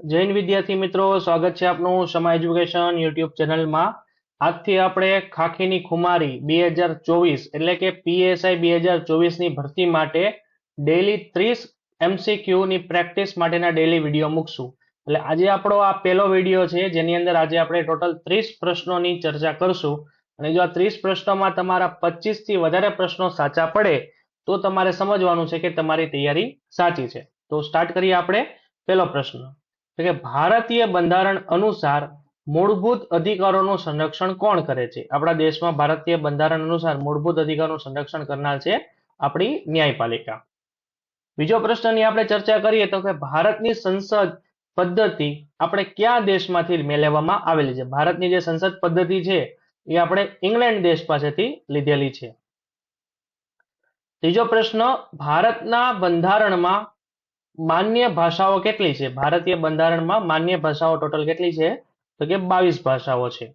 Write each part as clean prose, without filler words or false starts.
જૈન વિદ્યાર્થી મિત્રો, સ્વાગત છે આપનું સમા એજ્યુકેશન યુટ્યુબ ચેનલમાં. આજથી આપણે ખાખીની ખુમારી 2024 એટલે કે પીએસઆઈ 2024 ની ભરતી માટે ડેઈલી 30 MCQ ની પ્રેક્ટિસ માટેના ડેઈલી વિડીયો મૂકશું. એટલે આજે આપણો આ પહેલો વિડીયો છે, જેની અંદર આજે આપણે ટોટલ 30 પ્રશ્નોની ચર્ચા કરશું. અને જો આ 30 પ્રશ્નોમાં તમારા 25 થી વધારે પ્રશ્નો સાચા પડે તો તમારે સમજવાનું છે કે તમારી તૈયારી સાચી છે. તો સ્ટાર્ટ કરીએ આપણે. પહેલો પ્રશ્ન કે ભારતીય બંધારણ અનુસાર મૂળભૂત અધિકારોનું સંરક્ષણ કોણ કરે છે? આપણા દેશમાં ભારતીય બંધારણ અનુસાર મૂળભૂત અધિકારોનું સંરક્ષણ કરનાર છે આપણી ન્યાયપાલિકા. બીજો પ્રશ્નની આપણે ચર્ચા કરીએ તો કે ભારતની સંસદ પદ્ધતિ આપણે કયા દેશમાંથી મેળવવામાં આવેલી છે? ભારતની જે સંસદ પદ્ધતિ છે એ આપણે ઇંગ્લેન્ડ દેશ પાસેથી લીધેલી છે. ત્રીજો પ્રશ્ન, ભારતના બંધારણમાં માન્ય ભાષાઓ કેટલી છે? ભારતીય બંધારણમાં માન્ય ભાષાઓ ટોટલ કેટલી છે? તો કે 22 ભાષાઓ છે.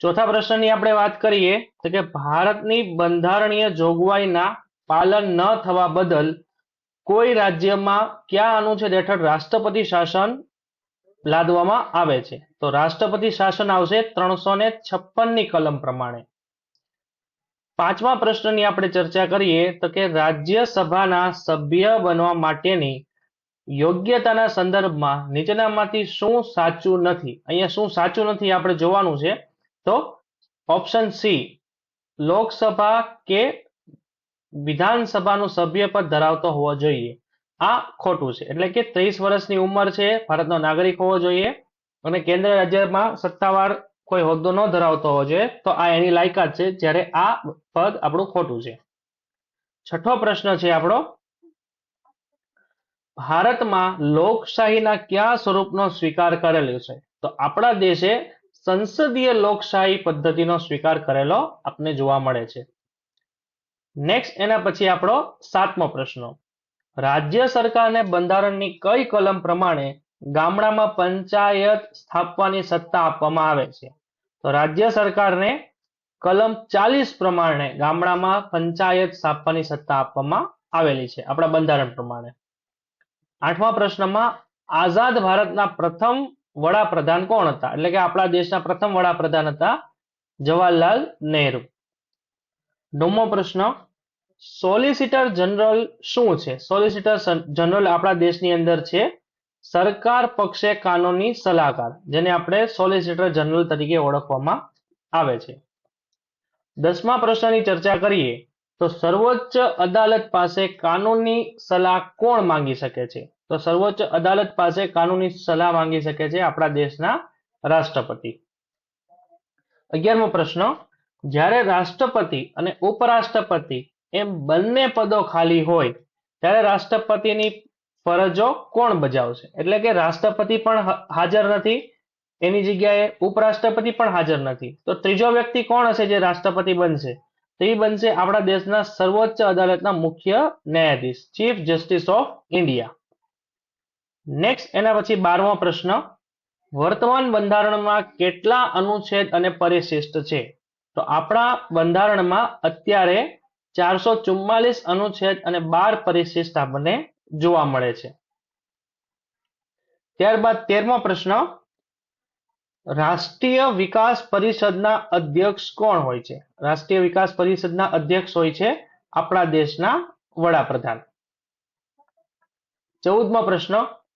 ચોથા પ્રશ્નની આપણે વાત કરીએ તો કે ભારતની બંધારણીય જોગવાઈના પાલન ન થવા બદલ કોઈ રાજ્યમાં કયા અનુચ્છેદ હેઠળ રાષ્ટ્રપતિ શાસન લાદવામાં આવે છે? તો રાષ્ટ્રપતિ શાસન આવશે 356 ની કલમ પ્રમાણે. પાંચમા પ્રશ્નની આપણે ચર્ચા કરીએ તો કે રાજ્યસભાના સભ્ય બનવા માટેની યોગ્યતાના સંદર્ભમાં નીચેનામાંથી શું સાચું નથી? અહીંયા શું સાચું નથી આપણે જોવાનું છે. તો ઓપ્શન સી, લોકસભા કે વિધાનસભાનું સભ્યપદ ધરાવતો હોવો જોઈએ. આ ખોટું છે. એટલે કે 30 વર્ષની ઉંમર છે, ભારતનો નાગરિક હોવો જોઈએ અને કેન્દ્ર રાજ્યમાં સત્તાવાર કોઈ હોદ્દો ન ધરાવતો હોવો જોઈએ. તો આ એની લાયકાત છે, જ્યારે આ પદ આપણું ખોટું છે. છઠ્ઠો પ્રશ્ન છે આપણો, ભારતમાં લોકશાહીના કયા સ્વરૂપનો સ્વીકાર કરેલો છે? તો આપણા દેશે સંસદીય લોકશાહી પદ્ધતિનો સ્વીકાર કરેલો આપને જોવા મળે છે. નેક્સ્ટ એના પછી આપણો સાતમો પ્રશ્ન, રાજ્ય સરકારને બંધારણની કઈ કલમ પ્રમાણે ગામડામાં પંચાયત સ્થાપવાની સત્તા આપવામાં આવે છે? તો રાજ્ય સરકારને કલમ 40 પ્રમાણે ગામડામાં પંચાયત સ્થાપવાની સત્તા આપવામાં આવેલી છે આપણા બંધારણ પ્રમાણે. આઠમા પ્રશ્નમાં, આઝાદ ભારતના પ્રથમ વડાપ્રધાન કોણ હતા? એટલે કે આપણા દેશના પ્રથમ વડાપ્રધાન હતા જવાહરલાલ નહેરુ. નવમો પ્રશ્ન, સોલિસિટર જનરલ શું છે? સોલિસિટર જનરલ આપણા દેશની અંદર છે સરકાર પક્ષે કાનૂની સલાહકાર, જેને આપણે સોલિસિટર જનરલ તરીકે ઓળખવામાં આવે છે. 10મા પ્રશ્નની ચર્ચા કરીએ તો સર્વોચ્ચ અદાલત પાસે કાનૂની સલાહ કોણ માંગી શકે છે? તો સર્વોચ્ચ અદાલત પાસે કાનૂની સલાહ માંગી શકે છે આપણા દેશના રાષ્ટ્રપતિ. 11મો પ્રશ્ન, જ્યારે રાષ્ટ્રપતિ અને ઉપરાષ્ટ્રપતિ એમ બંને પદો ખાલી હોય ત્યારે રાષ્ટ્રપતિની ફરજો કોણ બજાવશે? એટલે કે રાષ્ટ્રપતિ પણ હાજર નથી, એની જગ્યાએ ઉપરાષ્ટ્રપતિ પણ હાજર નથી, તો ત્રીજો વ્યક્તિ કોણ હશે જે રાષ્ટ્રપતિ બનશે? તો એ બનશે આપણા દેશના સર્વોચ્ચ અદાલતના મુખ્ય ન્યાયાધીશ, chief justice of India. Next એના પછી 12મો પ્રશ્ન, વર્તમાન બંધારણમાં કેટલા અનુચ્છેદ અને પરિશિષ્ટ છે? તો આપણા બંધારણમાં અત્યારે 444 અનુચ્છેદ અને 12 પરિશિષ્ટ આપણને જોવા મળે છે. ત્યારબાદ 13મો પ્રશ્ન, રાષ્ટ્રીય વિકાસ પરિષદના અધ્યક્ષ કોણ હોય છે? રાષ્ટ્રીય વિકાસ પરિષદના અધ્યક્ષ હોય છે આપણા દેશના વડાપ્રધાન. 14મો પ્રશ્ન,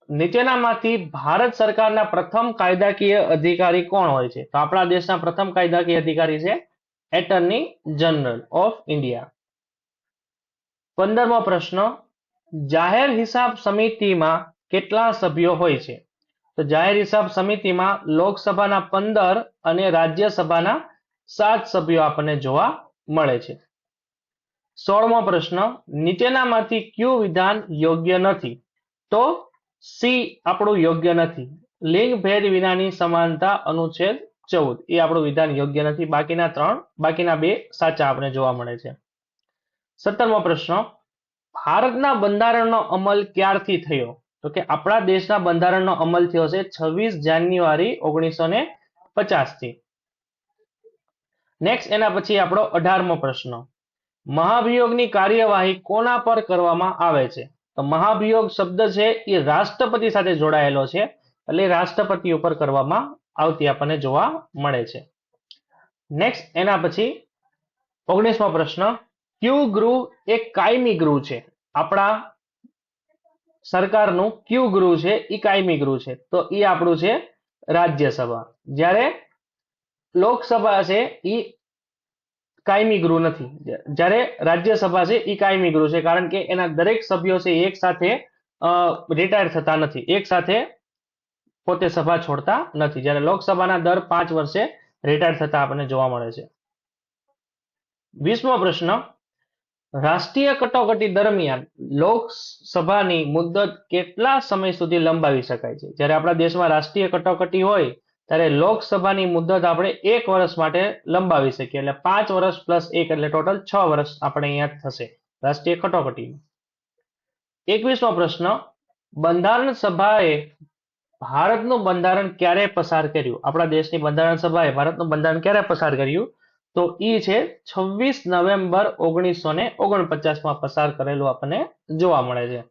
નીચેનામાંથી ભારત સરકારના પ્રથમ કાયદાકીય અધિકારી કોણ હોય છે? તો આપણા દેશના પ્રથમ કાયદાકીય અધિકારી છે એટર્ની જનરલ ઓફ ઇન્ડિયા. 15મો પ્રશ્ન, જાહેર હિસાબ સમિતિમાં કેટલા સભ્યો હોય છે? તો જાહેર હિસાબ સમિતિમાં લોકસભાના 15 અને રાજ્યસભાના 7 સભ્યો આપણને જોવા મળે છે. 16મો પ્રશ્ન, નીચેનામાંથી કયું વિધાન યોગ્ય નથી? તો સી આપણું યોગ્ય નથી, લિંગ ભેદ વિનાની સમાનતા અનુચ્છેદ 14, એ આપણું વિધાન યોગ્ય નથી. બાકીના બે સાચા આપણે જોવા મળે છે. 17મો પ્રશ્ન, ભારતના બંધારણનો અમલ ક્યારથી થયો? તો કે આપણા દેશના બંધારણનો અમલ થયો છે 26 જાન્યુઆરી 1950 થી. નેક્સ્ટ એના પછી આપણો 18મો પ્રશ્ન, મહાભિયોગની કાર્યવાહી કોના પર કરવામાં આવે છે? તો તો મહાભિયોગ શબ્દ છે એ રાષ્ટ્રપતિ સાથે જોડાયેલો છે, એટલે રાષ્ટ્રપતિ ઉપર કરવામાં આવતી આપણને જોવા મળે છે. નેક્સ્ટ એના પછી 19મો પ્રશ્ન, કયું ગૃહ એ કાયમી ગૃહ છે? આપણા સરકારનું કયું ગૃહ છે એ કાયમી ગૃહ છે? તો એ આપણું છે રાજ્યસભા. જ્યારે લોકસભા છે એ કાયમી ગૃહ નથી. જ્યારે રાજ્યસભા છે એ કાયમી ગૃહ છે, કારણ કે એના દરેક સભ્યો છે એક સાથે રિટાયર થતા નથી, એક સાથે પોતે સભા છોડતા નથી. જ્યારે લોકસભાના દર 5 વર્ષે રિટાયર થતા આપણને જોવા મળે છે. 20મો પ્રશ્ન, રાષ્ટ્રીય કટોકટી દરમિયાન લોકસભાની મુદ્દત કેટલા સમય સુધી લંબાવી શકાય છે? જ્યારે આપણા દેશમાં રાષ્ટ્રીય કટોકટી હોય ત્યારે લોકસભાની મુદ્દત આપણે 1 વર્ષ માટે લંબાવી શકીએ, એટલે 5 વર્ષ પ્લસ 1 એટલે ટોટલ 6 વર્ષ આપણે અહીંયા થશે રાષ્ટ્રીય કટોકટી. 21મો પ્રશ્ન, બંધારણ સભાએ ભારતનું બંધારણ ક્યારે પસાર કર્યું? આપણા દેશની બંધારણ સભાએ ભારતનું બંધારણ ક્યારે પસાર કર્યું? તો એ છે 26 નવેમ્બર 1949માં પસાર કરેલું આપણને જોવા મળે છે.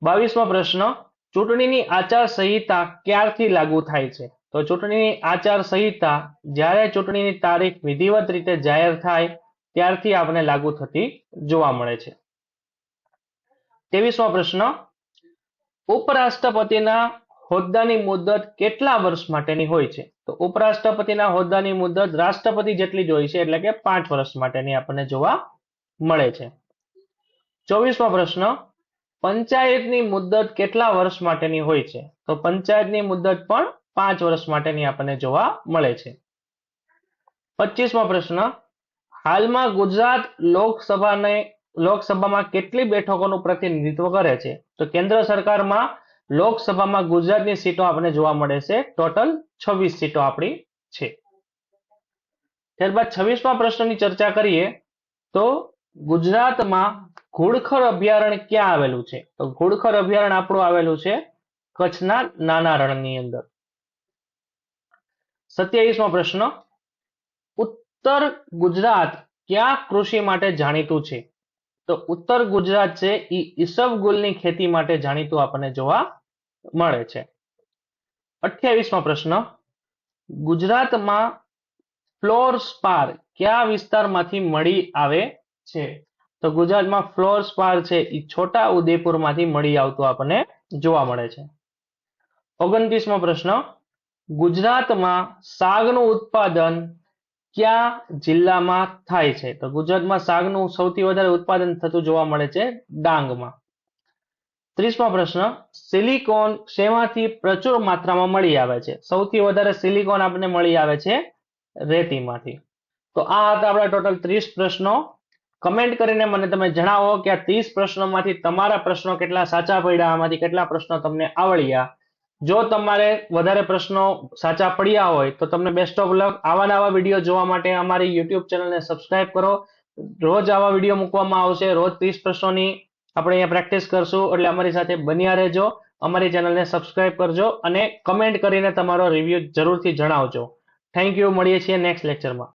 22મો પ્રશ્ન, ચૂંટણીની આચાર સંહિતા ક્યારથી લાગુ થાય છે? તો ચૂંટણીની આચાર સંહિતા જ્યારે ચૂંટણીની તારીખ વિધિવત રીતે જાહેર થાય ત્યારથી આપણે લાગુ થતી જોવા મળે છે. 23મો પ્રશ્ન, ઉપરાષ્ટ્રપતિના હોદ્દાની મુદ્દત કેટલા વર્ષ માટેની હોય છે? તો ઉપરાષ્ટ્રપતિના હોદ્દાની મુદ્દત રાષ્ટ્રપતિ જેટલી જ હોય છે, એટલે કે 5 વર્ષ માટેની આપણને જોવા મળે છે. 24મો પ્રશ્ન, પંચાયતની મુદ્દત કેટલા વર્ષ માટેની હોય છે? તો પંચાયતની મુદ્દત પણ 5 વર્ષ માટેની આપણને જોવા મળે છે. 25મો પ્રશ્ન, હાલમાં ગુજરાત લોકસભામાં કેટલી બેઠકોનું પ્રતિનિધિત્વ કરે છે? તો કેન્દ્ર સરકારમાં લોકસભામાં ગુજરાતની સીટો આપણને જોવા મળે છે, ટોટલ 26 સીટો આપણી છે. ત્યારબાદ 26મા પ્રશ્નની ચર્ચા કરીએ તો ગુજરાતમાં ઘુડખર અભયારણ્ય ક્યાં આવેલું છે? તો ઘુડખર અભયારણ્ય આપણું આવેલું છે કચ્છના નાના રણની અંદર. 27મો પ્રશ્ન, ઉત્તર ગુજરાત ક્યાં કૃષિ માટે જાણીતું છે? તો ઉત્તર ગુજરાત છે એ ઈસબગુલની ખેતી માટે જાણીતું આપણને જોવા મળે છે. 28મો પ્રશ્ન, ગુજરાતમાં ફ્લોરસ્પાર કયા વિસ્તારમાંથી મળી આવે છે? તો ગુજરાતમાં ફ્લોરસ્પાર છે એ છોટા ઉદેપુરમાંથી મળી આવતું આપણને જોવા મળે છે. 29મો પ્રશ્ન, ગુજરાતમાં સાગનું ઉત્પાદન કયા જિલ્લામાં થાય છે? તો ગુજરાતમાં સાગનું સૌથી વધારે ઉત્પાદન થતું જોવા મળે છે ડાંગમાં. 30મો પ્રશ્ન, સિલિકોન શેમાંથી પ્રચુર માત્રામાં મળી આવે છે? સૌથી વધારે સિલિકોન આપણને મળી આવે છે રેતીમાંથી. તો આ હતા આપણા ટોટલ 30 પ્રશ્નો. કમેન્ટ કરીને મને તમે જણાવો કે આ 30 પ્રશ્નોમાંથી તમારા પ્રશ્નો કેટલા સાચા પડ્યા, આમાંથી કેટલા પ્રશ્નો તમને આવડ્યા. જો તમારે વધારે પ્રશ્નો સાચા પડ્યા હોય તો તમને બેસ્ટ ઓફ લક. આવા નવા વિડીયો જોવા માટે અમારી YouTube ચેનલને સબસ્ક્રાઇબ કરો. રોજ આવા વિડીયો મૂકવામાં આવશે. રોજ 30 પ્રશ્નોની આપણે અહીંયા પ્રેક્ટિસ કરશું, એટલે અમારી સાથે બન્યા રહેજો. અમારી ચેનલને સબસ્ક્રાઇબ કરજો અને કમેન્ટ કરીને તમારો રિવ્યુ જરૂરથી જણાવજો. Thank you. મળીએ છીએ નેક્સ્ટ લેક્ચરમાં.